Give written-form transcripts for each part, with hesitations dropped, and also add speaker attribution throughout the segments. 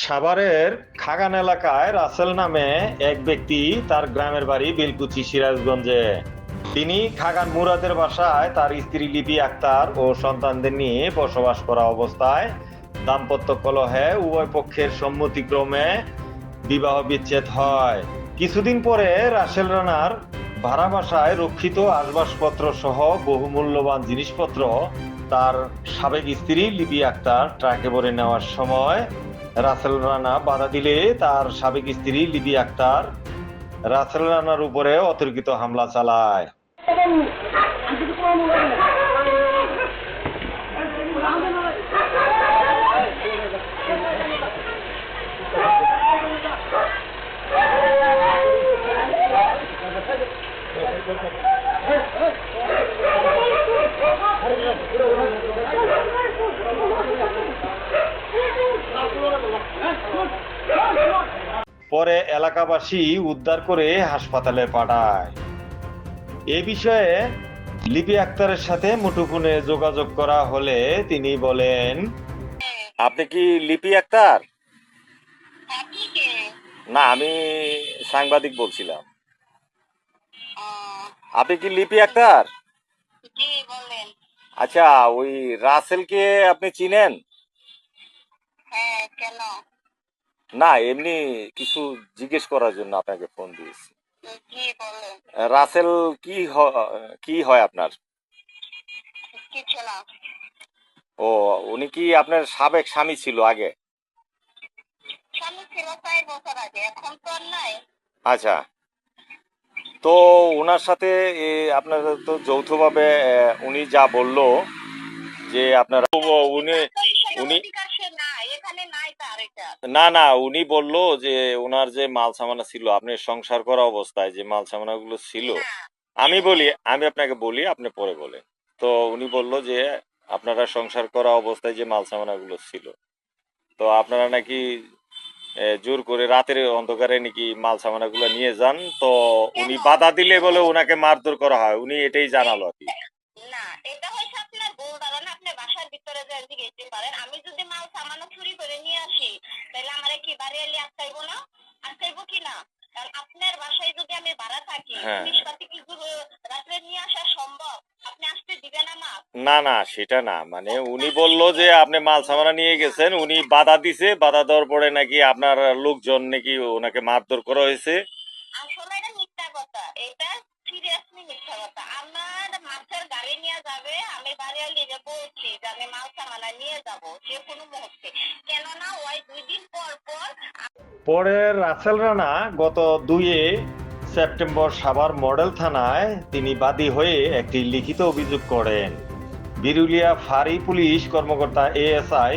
Speaker 1: সাভারের খাগান এলাকায় রাসেল নামে এক ব্যক্তি তার গ্রামের বাড়ি বেলকুচি সিরাজগঞ্জে। তিনি খাগান মুরাদের বাসায় তার স্ত্রী লিপি আক্তার ও সন্তানদের নিয়ে বসবাস করা অবস্থায় দাম্পত্য কলহে উভয় পক্ষের সম্মতিক্রমে বিবাহ বিচ্ছেদ হয়। কিছুদিন পরে রাসেল রানার ভাড়া বাসায় রক্ষিত আসবাবপত্র সহ বহুমূল্যবান জিনিসপত্র তার সাবেক স্ত্রী লিপি আক্তার ট্রাকে ভরে নেওয়ার সময় রাসেল রানা বাধা দিলে তার সাবেক স্ত্রী লিপি আক্তার রাসেল রানার উপরে অতর্কিত হামলা চালায়। পরে এলাকাবাসী উদ্ধার করে হাসপাতালে পাঠায়। এ বিষয়ে লিপি আক্তারের সাথে মুঠোফোনে যোগাযোগ করা হলে তিনি বলেন, আপনি কি লিপি আক্তার? না, আমি সাংবাদিক বলছিলাম। আপনি কি লিপি আক্তার? আচ্ছা, ওই রাসেলকে আপনি চিনেন? না, এমনি কিছু জিজ্ঞেস করার জন্য আপনাকে ফোন দিয়েছি। রাসেল কি হয় আপনার? ও, উনি কি আপনার সাবেক স্বামী ছিল আগে? আচ্ছা, তো ওনার সাথে আপনার তো যৌথভাবে উনি যা বলল যে আপনারা উনি উনি না না উনি বলল যে ওনার যে মাল সামানা ছিল, আপনি সংসার করা অবস্থায় যে মাল সামানা গুলো ছিল, আমি আপনাকে বলি, আপনি পরে বলেন। তো উনি বলল যে আপনারা সংসার করা অবস্থায় যে মাল সামানা গুলো ছিল, তো আপনারা নাকি জোর করে রাতের অন্ধকারে নাকি মাল সামানা গুলো নিয়ে যান, তো উনি বাধা দিলে বলে ওনাকে মারধর করা হয়, উনি এটাই জানালো আর কি। হ্যাঁ, না না সেটা না, মানে উনি বলল যে আপনি মাল সামানা নিয়ে গেছেন, উনি বাধা দিছে, বাধা দেওয়ার পরে নাকি আপনার লোকজন নাকি ওনাকে মারধর করা হয়েছে। পরে রাসেল রানা গত 2 সেপ্টেম্বর সাভার মডেল থানায় তিনি বাদী হয়ে একটি লিখিত অভিযোগ করেন। বিরুলিয়া ফাঁড়ি পুলিশ কর্মকর্তা এএসআই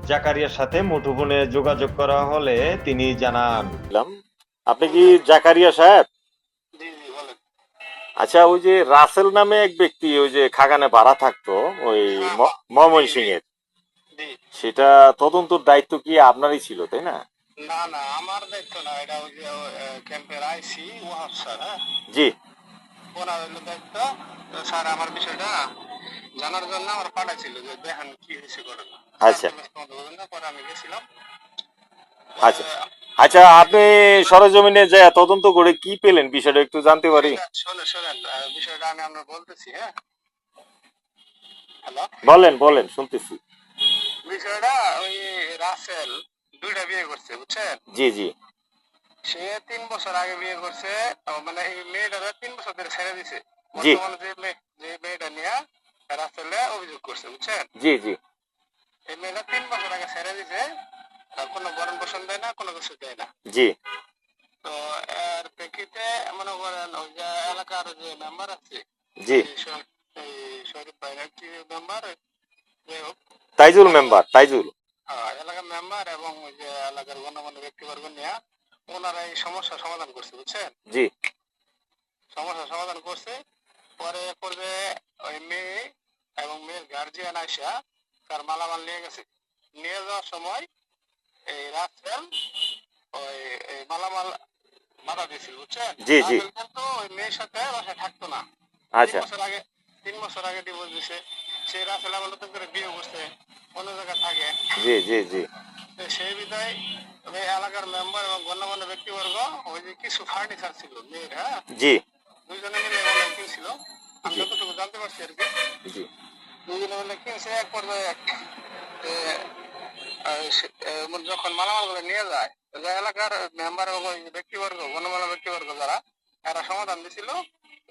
Speaker 1: জাকারিয়ার সাথে মুঠোফোনে যোগাযোগ করা হলে তিনি জানান, আপনি কি জাকারিয়া সাহেব? আচ্ছা, ওই যে রাসেল নামে এক ব্যক্তি ওই যে খাগানে ভাড়া থাকতো ওই ময়মনসিং এর, সেটা তদন্তর দায়িত্ব কি আপনারই ছিল, তাই না?
Speaker 2: না না, আমার দায়িত্ব না, এটা ওই যে ক্যাম্পের আইসি ওয়াহাব স্যার। হ্যাঁ,
Speaker 1: জি,
Speaker 2: ওনার হলো দায়িত্ব। তো স্যার আমার বিষয়টা জানার জন্য আমার পাঠাইছিল যে দেখেন কি হয়েছে ঘটনা।
Speaker 1: আচ্ছা
Speaker 2: পরে আমি গেছিলাম।
Speaker 1: আচ্ছা আচ্ছা, আপনি সরেজমিনে যে তদন্ত করে কি পেলেন বিষয়টা একটু জানতে পারি?
Speaker 2: শোনেন শোনেন, বিষয়টা আমি আপনার বলতেছি। হ্যাঁ, হ্যালো,
Speaker 1: বলেন বলেন, শুনতেছি।
Speaker 2: বিষয়টা ওই রাসেল 2টা বিয়ে করছে, বুঝছেন?
Speaker 1: জি জি।
Speaker 2: সে 3 বছর আগে বিয়ে করছে, মানে এই মেয়েটা 3 বছর ধরে ছেড়ে দিছে।
Speaker 1: জি
Speaker 2: বর্তমানে যে মেয়েটা নিয়ে রাসেলে অভিযোগ করছে, বুঝছেন?
Speaker 1: জি জি।
Speaker 2: এই মেয়েটা 3 বছর আগে ছেড়ে দিছে, কোনো ভরণ পোষণ দেয় না, কোনো কিছু দেয় না।
Speaker 1: জি
Speaker 2: তো এর প্রেক্ষিতে মনে করেন ওই যে এলাকার যে মেম্বার আছে,
Speaker 1: জি,
Speaker 2: এই শরীফ ভাইয়ের কি মেম্বার,
Speaker 1: তাইজুল মেম্বার, তাইজুল।
Speaker 2: এলাকার মেম্বার এবং ওই যে এলাকার গণ্যমান্য ব্যক্তিবর্গ নিয়ে ওনারা এই সমস্যা সমাধান করছে, বুঝছেন?
Speaker 1: জি।
Speaker 2: সমস্যা সমাধান করছে। পরে পর্যায়ে ওই মেয়ে এবং মেয়ের গার্জিয়ান আইসা তার মালামাল নিয়ে গেছে। নিয়ে যাওয়ার সময় এই রাসেল ওই মালামাল বাধা দিয়েছিল, বুঝছেন?
Speaker 1: জি জি।
Speaker 2: রাসেল কিন্তু ওই মেয়ের সাথে বাসায় থাকতো না।
Speaker 1: আচ্ছা।
Speaker 2: 3 বছর আগে ডিভোর্স দিছে। সেই রাসেল আবার নতুন করে বিয়ে করছে, অন্য জায়গায় থাকে।
Speaker 1: জি জি জি।
Speaker 2: তো সেই বিধায় ওই এলাকার মেম্বার এবং গণ্যমান্য ব্যক্তিবর্গ ওই যে কিছু ফার্নিচার ছিল মেয়ের, হ্যাঁ,
Speaker 1: জি
Speaker 2: দুইজনে মিলে মনে হয় কিনছিল, আমি
Speaker 1: জি
Speaker 2: যতটুকু জানতে পারছি আর কি।
Speaker 1: জি
Speaker 2: দুইজনে মিলে কিনছে, এক পর্যায়ে যখন মালামাল গুলো নিয়ে যায়, যে এলাকার মেম্বার এবং ওই ব্যক্তিবর্গ গণ্যমান্য ব্যক্তিবর্গ যারা, এরা সমাধান দিছিল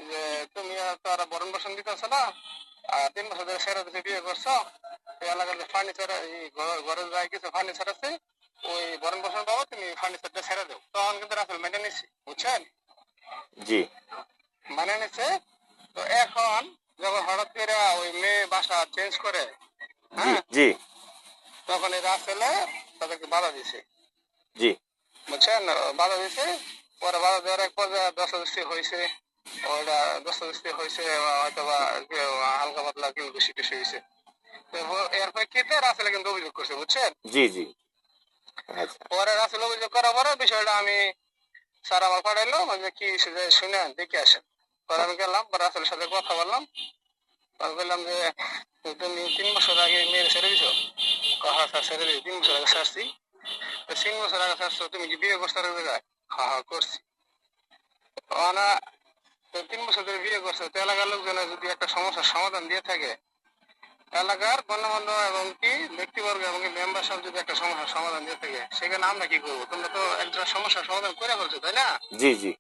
Speaker 2: যে তুমি তো আর ভরণ পোষণ দিতেছ না, 3 বছর ধরে সেরা দিতে বিয়ে করছো, এই এলাকার যে ফার্নিচার, এই ঘরের যায় কিছু ফার্নিচার আছে, ওই ভরণ পোষণ পাবো, তুমি ফার্নিচারটা ছেড়ে দাও। তখন কিন্তু রাসেল মেনে নিচ্ছে, বুঝছেন,
Speaker 1: জি
Speaker 2: মানে নিচ্ছে। তো এখন যখন হঠাৎ করে ওই মেয়ে বাসা চেঞ্জ করে,
Speaker 1: জি
Speaker 2: হ্যাঁ,
Speaker 1: জি
Speaker 2: তখন এই রাসেলে তাদেরকে বাধা দিছে,
Speaker 1: জি
Speaker 2: বুঝছেন, বাধা দিছে। পরে বাধা দেওয়ার এক পর্যায়ে দস্তাদস্তি হয়েছে, ওইটা দস্তাদস্তি হয়েছে, হয়তো বা হালকা পাতলা কেউ বেশি টেশি হয়েছে। এরপরে কেটে রাসেলে কিন্তু অভিযোগ করছে, বুঝছেন।
Speaker 1: জি জি আচ্ছা
Speaker 2: পরে রাসেল অভিযোগ করার পরে বিষয়টা আমি স্যার আমার পাঠাইলো, যে কি শুনে দেখে আসেন। পরে আমি গেলাম, রাসেলের সাথে কথা বললাম, বললাম যে তুমি 3 বছর আগে মেয়ের ছেড়ে দিছো। হ্যাঁ স্যার ছেড়ে দিই, 3 বছর আগে ছাড়ছি। 3 বছর আগে ছাড়ছো, তুমি কি বিয়ে করছো? হ্যাঁ হ্যাঁ করছি। না, 3 বছর ধরে বিয়ে করছো, তো এলাকার লোকজনের যদি একটা সমস্যার সমাধান দিয়ে থাকে, এলাকার গণ্যমান্য এবং কি ব্যক্তিবর্গ এবং মেম্বার সব যদি একটা সমস্যার সমাধান দিয়ে থাকে, সেখানে আমরা কি করবো? তোমরা তো একটা সমস্যার সমাধান করে ফেলছো, তাই না?
Speaker 1: জি জি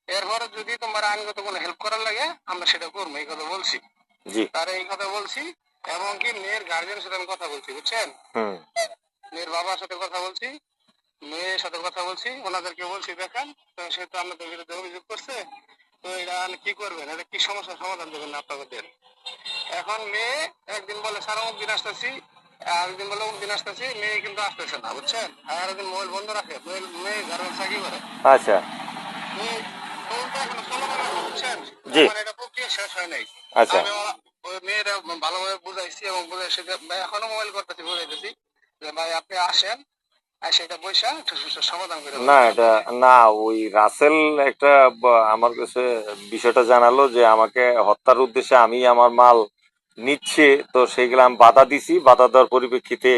Speaker 2: এরপরে যদি তোমার আইনগত কোনো হেল্প করার লাগে, আমরা সেটা করবো, এই কথা বলছি।
Speaker 1: জি
Speaker 2: তারা এই কথা বলছি, এবং কি মেয়ের গার্জিয়ানের সাথে আমি কথা বলছি, বুঝছেন,
Speaker 1: হুম
Speaker 2: মেয়ের বাবার সাথে কথা বলছি, মেয়ের সাথে কথা বলছি, ওনাদেরকে বলছি দেখেন, তো সে তো আপনাদের বিরুদ্ধে অভিযোগ করছে, তো এটা কি করবেন, এটা কি সমস্যার সমাধান দেবেন আপনাদের। এখন মেয়ে একদিন বলে স্যার অমুক দিন আসতেছি, আরেকদিন বলে অমুক দিন আসতেছি, মেয়ে কিন্তু আসতেছে না, বুঝছেন। আর একদিন মোবাইল বন্ধ রাখে, মেয়ে গার্মেন্টস চাকরি করে,
Speaker 1: আচ্ছা
Speaker 2: মেয়ে ফোনটা এখনো চলমান আছে, বুঝছেন।
Speaker 1: জি
Speaker 2: এখন এটা প্রক্রিয়া শেষ হয় নাই।
Speaker 1: আচ্ছা
Speaker 2: আমি ওই মেয়েরা ভালোভাবে বুঝাইছি এবং বুঝাইছি যে ভাই এখনো মোবাইল করতেছি, বুঝাইতেছি যে ভাই আপনি আসেন, আর সেটা পয়সা একটু সুস্থ সমাধান করে
Speaker 1: না
Speaker 2: বলেন
Speaker 1: এটা
Speaker 2: আপনাকে।
Speaker 1: না ওই রাসেল একটা আমার কাছে বিষয়টা জানালো যে আমাকে হত্যার উদ্দেশ্যে আমি আমার মাল নিচ্ছে, তো সেইগুলো আমি বাধা দিছি, বাধা দেওয়ার পরিপ্রেক্ষিতে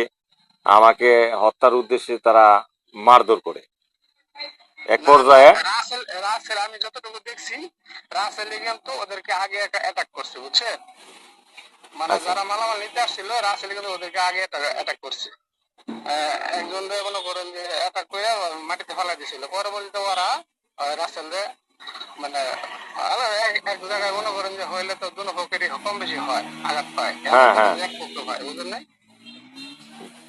Speaker 1: আমাকে হত্যার উদ্দেশ্যে তারা মারধর করে এক
Speaker 2: না না,
Speaker 1: পর্যায়ে।
Speaker 2: রাসেল রাসেল আমি যতটুকু দেখছি, রাসেল কিন্তু ওদেরকে আগে একটা অ্যাটাক করছে, বুঝছেন, মানে
Speaker 1: আচ্ছা
Speaker 2: যারা মালামাল নিতে আসছিল, রাসেল কিন্তু ওদেরকে আগে অ্যাটাক করছে। একজন মনে করেন যে অ্যাটাক করে মাটিতে ফেলাই দিছিল, পরবর্তীতে ওরা রাসেল মানে এক জায়গায় মনে করেন যে হইলে তো দুনো পক্ষেরই কম বেশি হয়, আঘাত পায়, এমন
Speaker 1: হ্যাঁ
Speaker 2: না
Speaker 1: হ্যাঁ
Speaker 2: যে এক পক্ষ হয়, বুঝলেন না।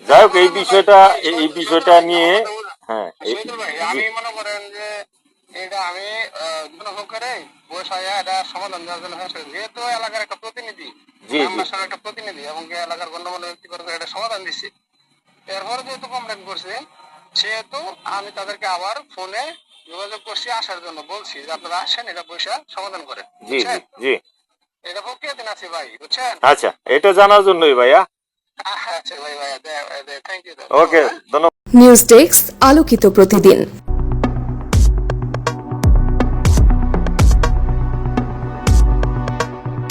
Speaker 1: যাই হোক
Speaker 2: এখন
Speaker 1: এই
Speaker 2: আমি ভাই
Speaker 1: বিষয়টা
Speaker 2: ভাই
Speaker 1: এই
Speaker 2: শহীদুল
Speaker 1: বিষয়টা
Speaker 2: ভাই
Speaker 1: নিয়ে
Speaker 2: আমার কথা বুঝুন।
Speaker 1: হ্যাঁ
Speaker 2: শহীদুল ভাই,
Speaker 1: জি
Speaker 2: আমি মনে করেন যে এটা আমি দুনো পক্ষের বসে এটা সমাধান দেওয়ার জন্য হয়েছে, যেহেতু এলাকার একটা প্রতিনিধি,
Speaker 1: জি জি
Speaker 2: মেম্বার সাহেব একটা প্রতিনিধি, এবং কি এলাকার গণ্যমান্য ব্যক্তি করে এটা সমাধান দিচ্ছে। এরপরে যেহেতু কমপ্লেন করছে, সেহেতু আমি তাদেরকে আবার ফোনে যোগাযোগ করছি, আসার জন্য বলছি যে আপনারা আসেন, এটা পয়সা সমাধান করেন,
Speaker 1: জি জি
Speaker 2: বুঝছেন।
Speaker 1: জি
Speaker 2: এটা প্রক্রিয়া দিন আছে ভাই, বুঝছেন।
Speaker 1: আচ্ছা এটা জানার জন্যই ভাইয়া।
Speaker 2: আচ্ছা ভাই, ভাই থ্যাংক ইউ,
Speaker 1: ওকে
Speaker 2: ধন্যবাদ।
Speaker 1: ধন্যবাদ।
Speaker 3: নিউজ ডেস্ক আলোকিত প্রতিদিন।